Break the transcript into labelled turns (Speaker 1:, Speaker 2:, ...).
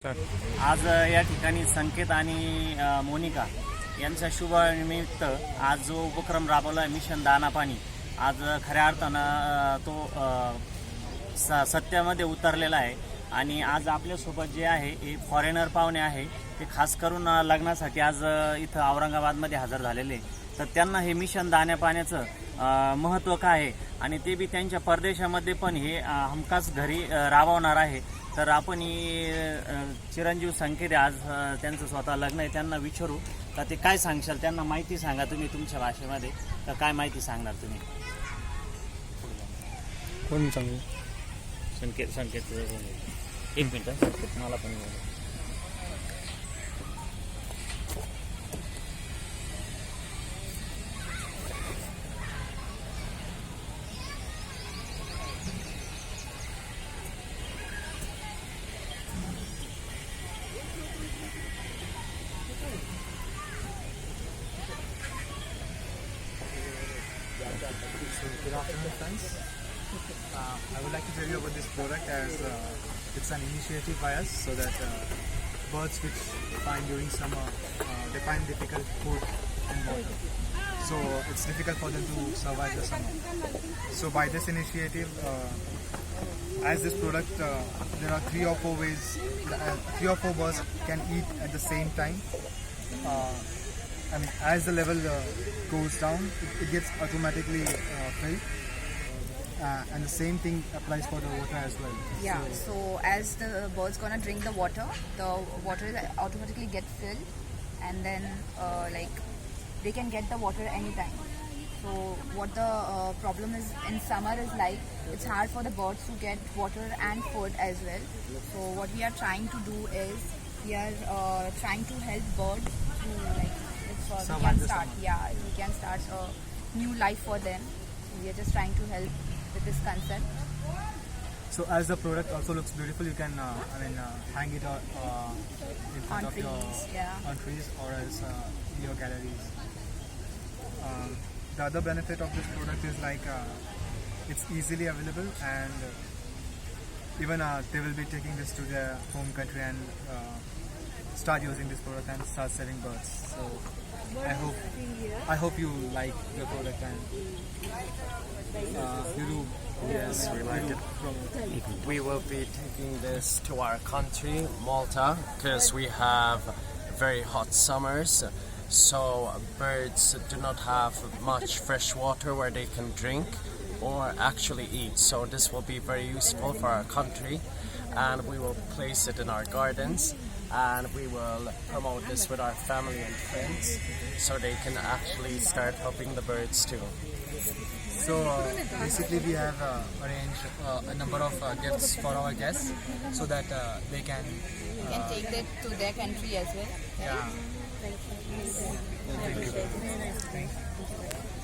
Speaker 1: आज या ठिकाणी संकेत आणि मोनिका यांच्या शुभ निमित्त आज जो उपक्रम राबवला आहे मिशन दाना पाणी, आज खऱ्या अर्थानं तो सत्यामध्ये उतरलेला आहे. आणि आज आपल्यासोबत जे आहे हे फॉरेनर पाहुणे आहे, ते खास करून लग्नासाठी आज इथं औरंगाबादमध्ये हजर झालेले. तर त्यांना हे मिशन दाण्या पाण्याचं महत्त्व काय आहे आणि ते बी त्यांच्या परदेशामध्ये पण हे हमखास घरी राबवणार आहे. तर आपण चिरंजीव संकेत आज त्यांचं स्वतः लग्न आहे, त्यांना विचारू का ते काय सांगशाल. त्यांना माहिती सांगा तुम्ही तुमच्या भाषेमध्ये, तर काय माहिती सांगणार तुम्ही.
Speaker 2: कोण सांगू?
Speaker 1: संकेत एक मिनिट संकेत मला पण.
Speaker 3: Good afternoon, friends. I would like to tell you about this product as it's an initiative by us so that birds which find during summer they find difficult food and water. So it's difficult for them to survive the summer. So by this initiative, as this product, there are 3 or 4 ways, 3 or 4 birds can eat at the same time. And as the level goes down, it gets automatically filled. And the same thing applies for the water as well.
Speaker 4: Yeah, so as the birds gonna drink the water is automatically get filled, and then like they can get the water anytime. So what the problem is in summer is like it's hard for the birds to get water and food as well. So what we are trying to do is we are trying to help birds to like we can start a new life for them. We are just trying to help with this concept.
Speaker 3: So as the product also looks beautiful, you can hang it in front
Speaker 4: On
Speaker 3: of
Speaker 4: trees,
Speaker 3: on trees or else your galleries. The other benefit of this product is like it's easily available, and even they will be taking this to their home country and start using this product and start selling birds. So I hope you like the product and you do.
Speaker 5: Yes, we like it. We will be taking this to our country, Malta, because we have very hot summers. So birds do not have much fresh water where they can drink or actually eat. So this will be very useful for our country, and we will place it in our gardens. And we will promote this with our family and friends so they can actually start helping the birds too.
Speaker 3: So basically we have arranged a number of gifts for our guests so that they can
Speaker 4: take that to their country as well.
Speaker 3: yeah. Thank you.